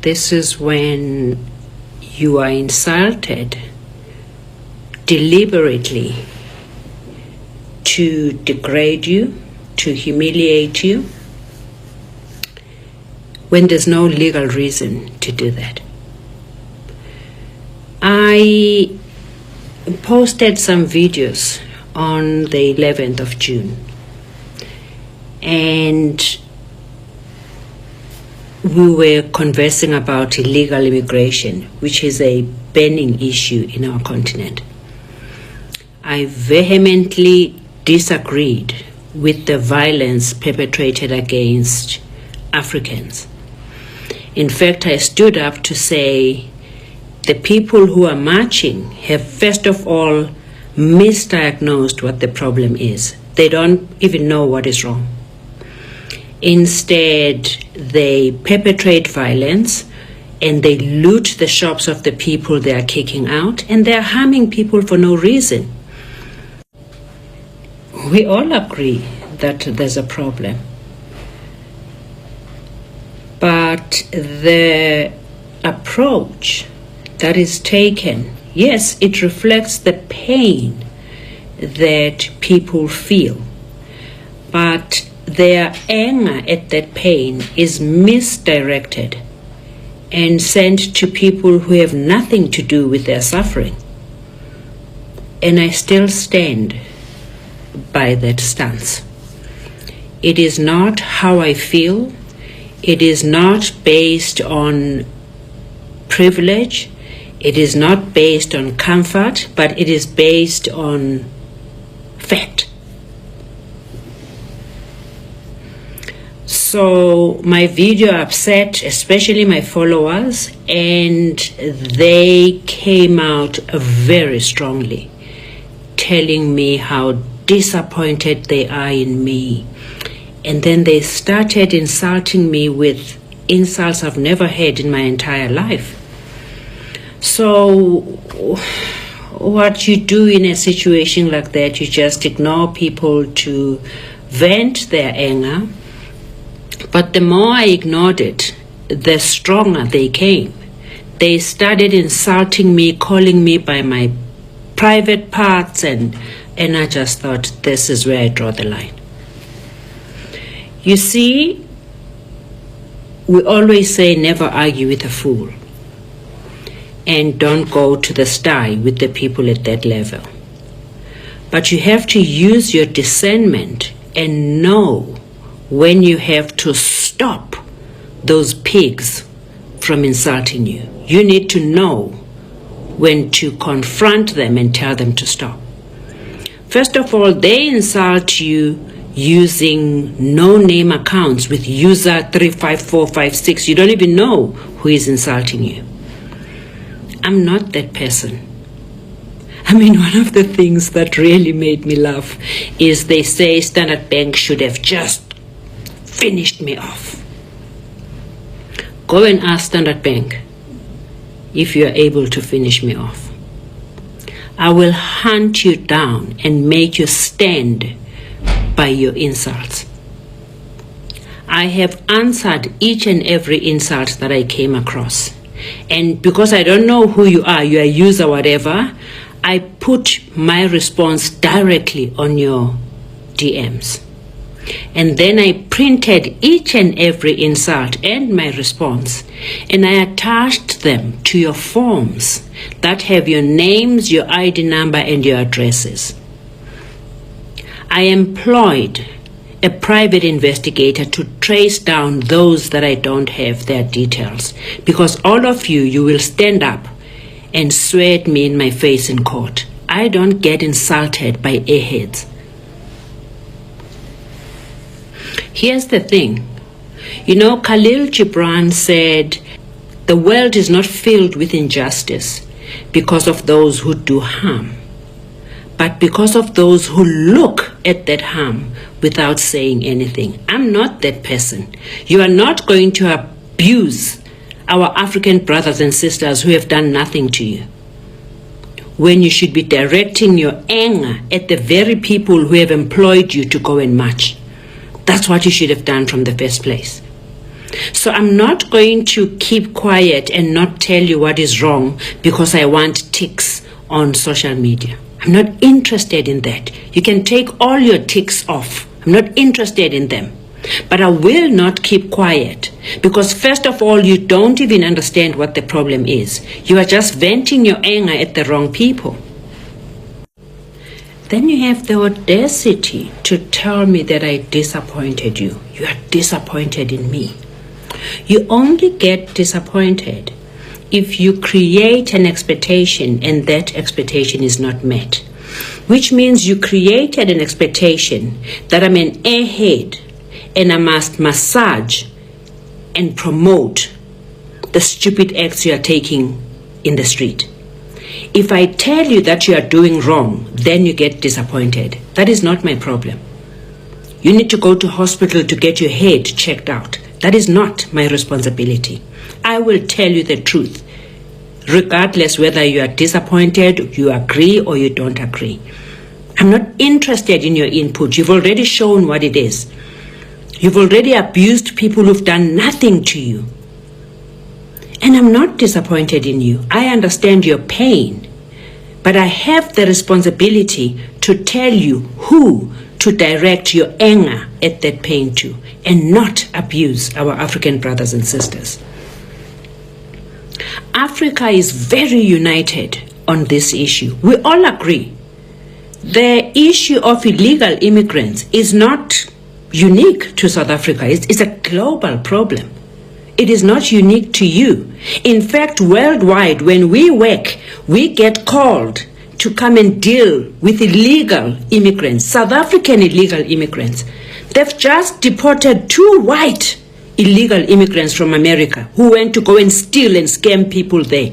This is when you are insulted deliberately to degrade you, to humiliate you, when there's no legal reason to do that. I posted some videos on the 11th of June, and we were conversing about illegal immigration, which is a burning issue in our continent. I vehemently disagreed with the violence perpetrated against Africans. In fact, I stood up to say the people who are marching have first of all misdiagnosed what the problem is. They don't even know what is wrong. Instead, they perpetrate violence and they loot the shops of the people they are kicking out, and they are harming people for no reason. We all agree that there's a problem. But the approach that is taken, yes, it reflects the pain that people feel, but their anger at that pain is misdirected and sent to people who have nothing to do with their suffering. And I still stand by that stance. It is not how I feel. It is not based on privilege. It is not based on comfort, but it is based on fact. So my video upset, especially my followers, and they came out very strongly, telling me how disappointed they are in me. And then they started insulting me with insults I've never heard in my entire life. So what you do in a situation like that, you just ignore people to vent their anger. But the more I ignored it, the stronger they came. They started insulting me, calling me by my private parts, and I just thought, this is where I draw the line. You see, we always say never argue with a fool, and don't go to the sty with the people at that level. But you have to use your discernment and know when you have to stop those pigs from insulting you. You need to know when to confront them and tell them to stop. First of all, they insult you using no-name accounts with user 35456. You don't even know who is insulting you. I'm not that person. I mean, one of the things that really made me laugh is they say Standard Bank should have just finished me off. Go and ask Standard Bank if you are able to finish me off. I will hunt you down and make you stand by your insults. I have answered each and every insult that I came across. And because I don't know who you are a user, whatever, I put my response directly on your DMs. And then I printed each and every insult and my response, and I attached them to your forms that have your names, your ID number, and your addresses. I employed a private investigator to trace down those that I don't have their details, because all of you will stand up and swear at me in my face in court. I don't get insulted by airheads. Here's the thing. You know, Khalil Gibran said, the world is not filled with injustice because of those who do harm, but because of those who look at that harm without saying anything. I'm not that person. You are not going to abuse our African brothers and sisters who have done nothing to you, when you should be directing your anger at the very people who have employed you to go and march. That's what you should have done from the first place. So I'm not going to keep quiet and not tell you what is wrong because I want ticks on social media. I'm not interested in that. You can take all your ticks off. I'm not interested in them. But I will not keep quiet because first of all, you don't even understand what the problem is. You are just venting your anger at the wrong people. Then you have the audacity to tell me that I disappointed you. You are disappointed in me. You only get disappointed if you create an expectation and that expectation is not met. Which means you created an expectation that I'm an airhead and I must massage and promote the stupid acts you are taking in the street. If I tell you that you are doing wrong, then you get disappointed. That is not my problem. You need to go to hospital to get your head checked out. That is not my responsibility. I will tell you the truth, regardless whether you are disappointed, you agree, or you don't agree. I'm not interested in your input. You've already shown what it is. You've already abused people who've done nothing to you. And I'm not disappointed in you. I understand your pain, but I have the responsibility to tell you who to direct your anger at that pain to and not abuse our African brothers and sisters. Africa is very united on this issue. We all agree. The issue of illegal immigrants is not unique to South Africa. It's a global problem. It is not unique to you. In fact, worldwide, when we work, we get called to come and deal with illegal immigrants, South African illegal immigrants. They've just deported 2 white illegal immigrants from America who went to go and steal and scam people there.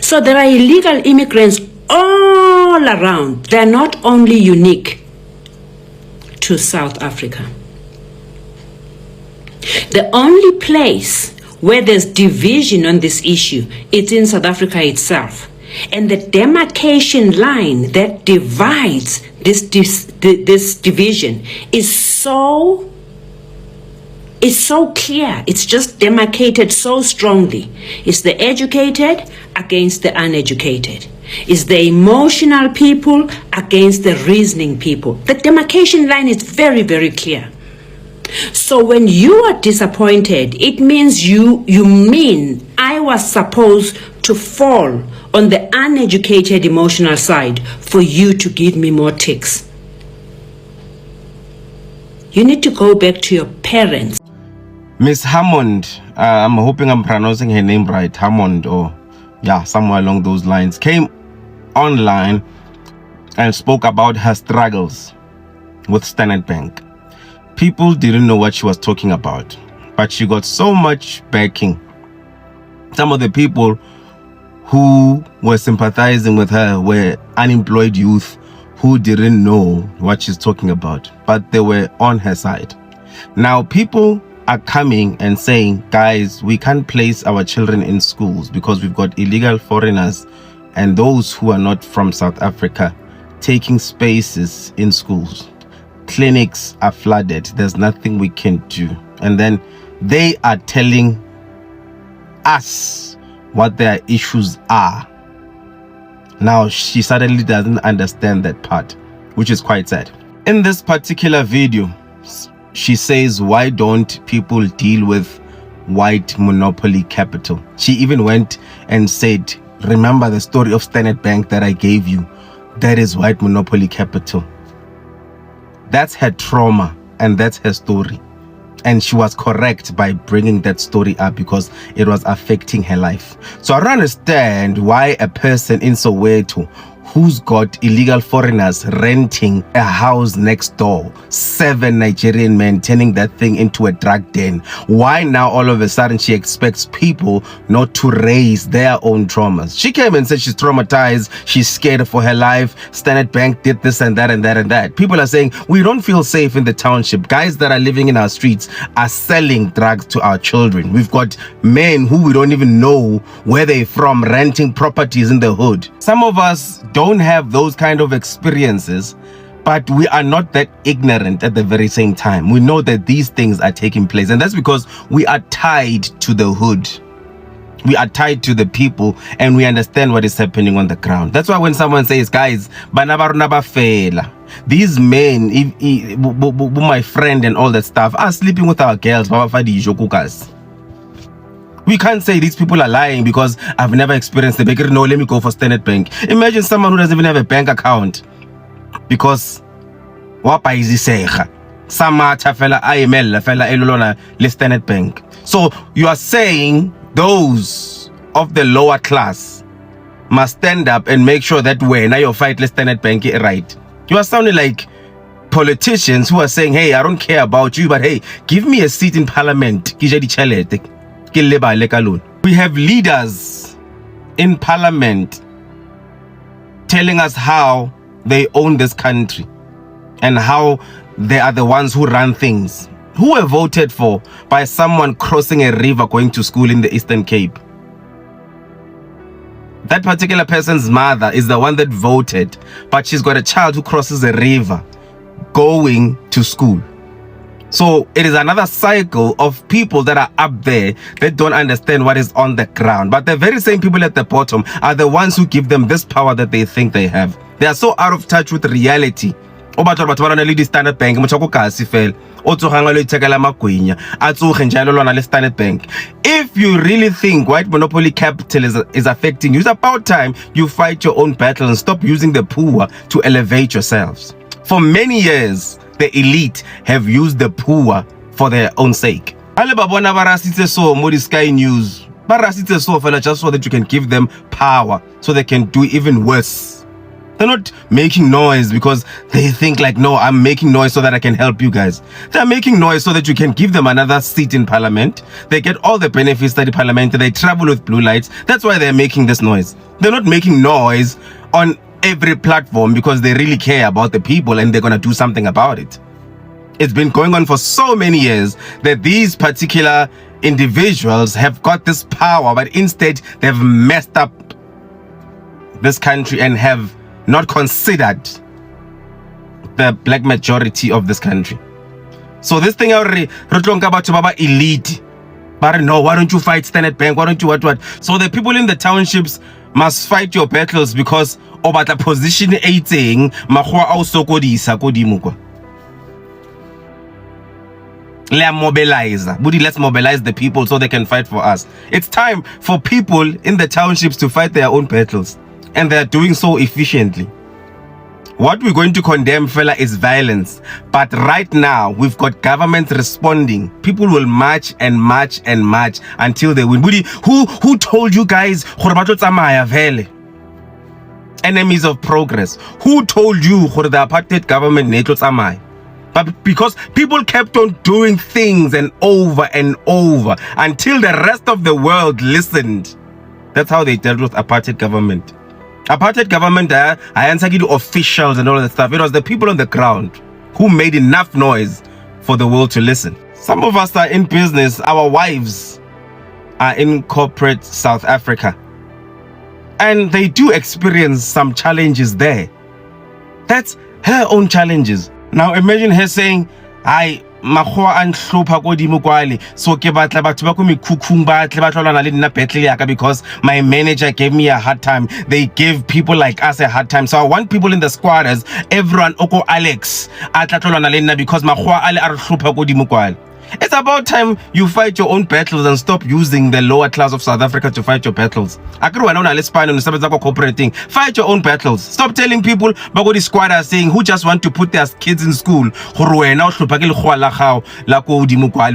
So there are illegal immigrants all around. They're not only unique to South Africa. The only place where there's division on this issue is in South Africa itself. And the demarcation line that divides this division is so clear. It's just demarcated so strongly. It's the educated against the uneducated. It's the emotional people against the reasoning people. The demarcation line is very, very clear. So when you are disappointed, it means you mean I was supposed to fall on the uneducated emotional side for you to give me more ticks. You need to go back to your parents. Miss Hammond, I'm hoping I'm pronouncing her name right, Hammond, or yeah, somewhere along those lines, came online and spoke about her struggles with Standard Bank. People didn't know what she was talking about, but she got so much backing. Some of the people who were sympathizing with her were unemployed youth who didn't know what she's talking about, but they were on her side. Now people are coming and saying, guys, we can't place our children in schools because we've got illegal foreigners and those who are not from South Africa taking spaces in schools. Clinics are flooded. There's nothing we can do. And then they are telling us what their issues are. Now she suddenly doesn't understand that part, which is quite sad. In this particular video, she says, why don't people deal with white monopoly capital? She even went and said, remember the story of Standard Bank that I gave you? That is white monopoly capital. That's her trauma and that's her story. And she was correct by bringing that story up because it was affecting her life. So I don't understand why a person in Soweto who's got illegal foreigners renting a house next door, 7 Nigerian men turning that thing into a drug den. Why now all of a sudden she expects people not to raise their own traumas? She came and said she's traumatized, she's scared for her life, Standard Bank did this and that and that and that. People are saying we don't feel safe in the township. Guys that are living in our streets are selling drugs to our children. We've got men who we don't even know where they're from renting properties in the hood. Some of us don't have those kind of experiences, But we are not that ignorant at the very same time. We know that these things are taking place. And that's because we are tied to the hood. We are tied to the people and we understand what is happening on the ground. That's why when someone says, guys, these men, my friend and all that stuff, are sleeping with our girls. We can't say these people are lying because I've never experienced the bank. No, let me go for Standard Bank. Imagine someone who doesn't even have a bank account. Because wapa izisega samatha fela ayimela fela elolona le Standard Bank. So you are saying those of the lower class must stand up and make sure that when your fight le Standard Bank right. You are sounding like politicians who are saying, hey, I don't care about you, but hey, give me a seat in parliament. We have leaders in parliament telling us how they own this country and how they are the ones who run things, who were voted for by someone crossing a river going to school in the Eastern Cape. That particular person's mother is the one that voted, but she's got a child who crosses a river going to school. So it is another cycle of people that are up there that don't understand what is on the ground. But the very same people at the bottom are the ones who give them this power that they think they have. They are so out of touch with reality. Standard Bank, if you really think white monopoly capitalism is affecting you, it's about time you fight your own battle and stop using the poor to elevate yourselves. For many years, the elite have used the poor for their own sake. Sky News, just so that you can give them power so they can do even worse. They're not making noise because they think like, no, I'm making noise so that I can help you guys. They're making noise so that you can give them another seat in parliament. They get all the benefits that the parliament, they travel with blue lights. That's why they're making this noise. They're not making noise on every platform because they really care about the people and they're going to do something about it. It's been going on for so many years that these particular individuals have got this power, but instead they've messed up this country and have not considered the black majority of this country. So this thing already about elite. But no, why don't you fight Standard Bank? Why don't you what? So the people in the townships must fight your battles because about the position 18 mahua also kodisa kodimukwa. Let's mobilize the people so they can fight for us. It's time for people in the townships to fight their own battles. And they're doing so efficiently. What we're going to condemn, fella, is violence. But right now, we've got governments responding. People will march and march and march until they win. Who told you guys? Enemies of progress. Who told you the apartheid government? But because people kept on doing things and over until the rest of the world listened. That's how they dealt with apartheid government. Apartheid government, I answer to officials and all that stuff. It was the people on the ground who made enough noise for the world to listen. Some of us are in business. Our wives are in corporate South Africa. And they do experience some challenges there. That's her own challenges. Now imagine her saying, makgoa a nhlopha ko dimo kwale so ke batla batho ba ko mekhukhung ba tle ba tlolana le nna battle yaka because my manager gave me a hard time. They give people like us a hard time. So I want people in the squatters, everyone oko Alex a tla tlolana le nna because makgoa ale a re hlopha ko dimo kwale. It's about time you fight your own battles and stop using the lower class of South Africa to fight your battles. Fight your own battles. Stop telling people about the squatters saying who just want to put their kids in school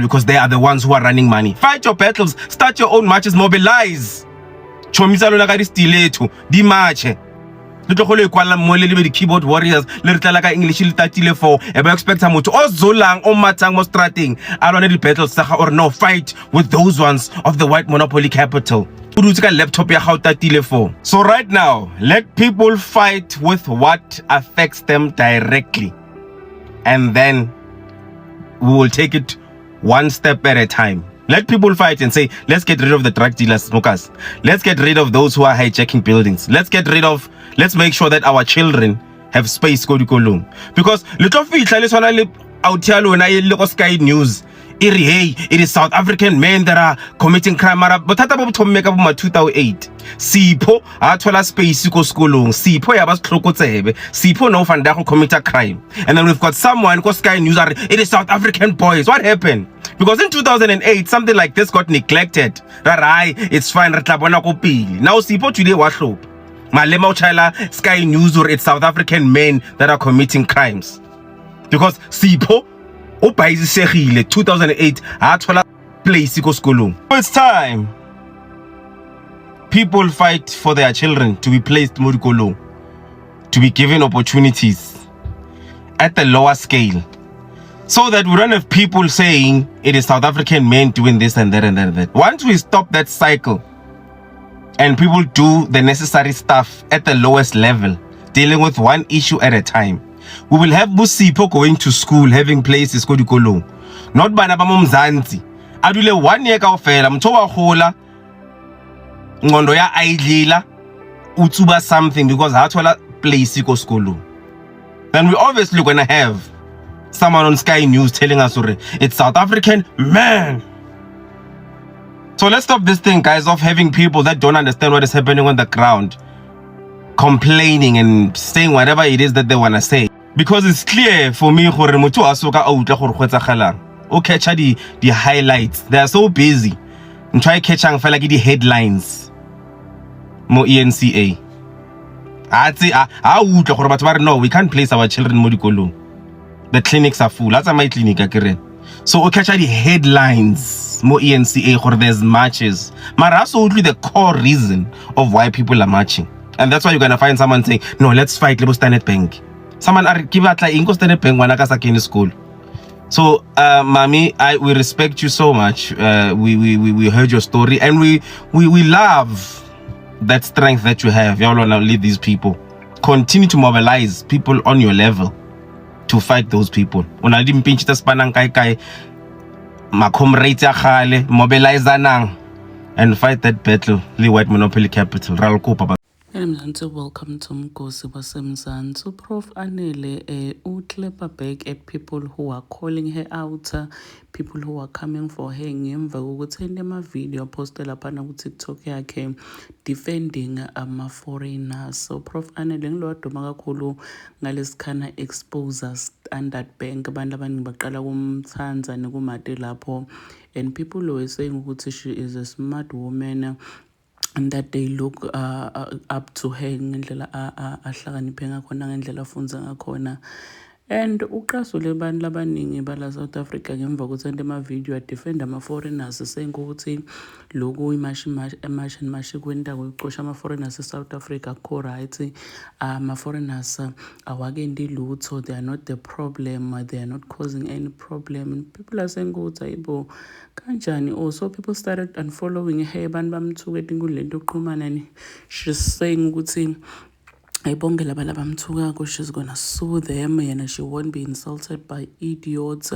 because they are the ones who are running money. Fight your battles. Start your own marches. Mobilize. The keyboard warriors English for expect zolang stratting battles or no fight with those ones of the white monopoly capital. Laptop for. So right now, let people fight with what affects them directly, and then we will take it one step at a time. Let people fight and say, let's get rid of the drug dealers, smokers. Let's get rid of those who are hijacking buildings. Let's make sure that our children have space ko dikolong, because litlo fihla le swana le out ya lona le go Sky News hey, it is South African men that are committing crime. Bothata bo bothome ka bo 2008 Sipho a thola space ko skolong, Sipho ya ba setlhokotsebe, Sipho no fanda go commit a crime. And then we've got someone ko Sky News it is South African boys. What happened? Because in 2008 something like this got neglected. Right, it's fine, re tla bona ko pele. Now Sipho today wa hlopha malema o chila Sky News or it's South African men that are committing crimes, because Sipho o baizisegile 2008 a thola place ko skolong. It's time people fight for their children to be placed mo dikolong, to be given opportunities at the lower scale, so that we don't have people saying it is South African men doing this and that and that and that. Once we stop that cycle and people do the necessary stuff at the lowest level, dealing with one issue at a time, we will have Busipho going to school, having places ko dikolong, not bana ba mo Mzansi adule 1 year kaofela motho wa gola ngondo ya idlela utsuba something because ha thola place ko skolong. Then we obviously gonna have someone on Sky News telling us it's South African man. So let's stop this thing, guys, of having people that don't understand what is happening on the ground complaining and saying whatever it is that they want to say. Because it's clear for me gore motho a soka a utla gore go etsagalang o catch the highlights. They are so busy and try catching fela ke di headlines mo ENCA. A utla gore batho ba re no, we can't place our children mo dikolong, the clinics are full. That's my clinic akere. So o catch the headlines mo ENCA gore there's marches, mara so utli the core reason of why people are marching. And that's why you're gonna find someone saying no, let's fight Lebo Standard Bank. Someone are give out like Inko Standard Bank wana ka sa kene school. So Mami, we respect you so much. We heard your story and we love that strength that you have. Y'all wanna lead these people. Continue to mobilize people on your level to fight those people. Una di mpinchi ta spanang kai ma comrades ya khale mobilize anang and fight that battle le white monopoly capital. Ralkopa. Mzansi, welcome to Mgosi waseMzansi. Prof Anele uclepa back at people who are calling her out, people who are coming for her ngemva kokuthi ene video poste lapha ku TikTok yakhe defending ama-foreigners. So Prof Anele ngiloduma kakhulu ngalesikhana exposure Standard Bank, abantu abaningi baqala kumthanza nekumade lapho, and people were saying ukuthi she is a smart woman and that they look up to her ngendlela ahlakaniphe ngakhona, ngendlela afunza ngakhona. And uqasule abantu labaningi bala South Africa ngemva kokuthi ende video defend ama-foreigners, saying ukuthi loku imashi kwenta kucosha ama-foreigners South Africa ko right, ama-foreigners awakendi lutho, they are not the problem, they are not causing any problem. And people are saying ukuthi ayibo kanjani. Also people started unfollowing her, abantu bamthuka etinkulento uqhumana. She's saying ukuthi ayibongela bala bamthukako, she's gonna sue them and she won't be insulted by idiots.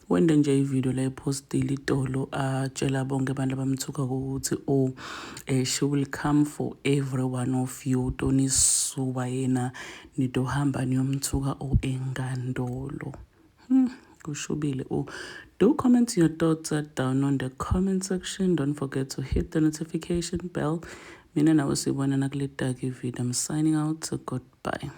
Wende nje ivideo la ipostile itolo tshela bonke abantu abamthukako ukuthi she will come for every one of you, tonisuba yena nidohamba niyomthuka engandolo. Kushubile. Do comment your thoughts down on the comment section. Don't forget to hit the notification bell. Mina nawe sibona nakuleta video. I'm signing out. So goodbye.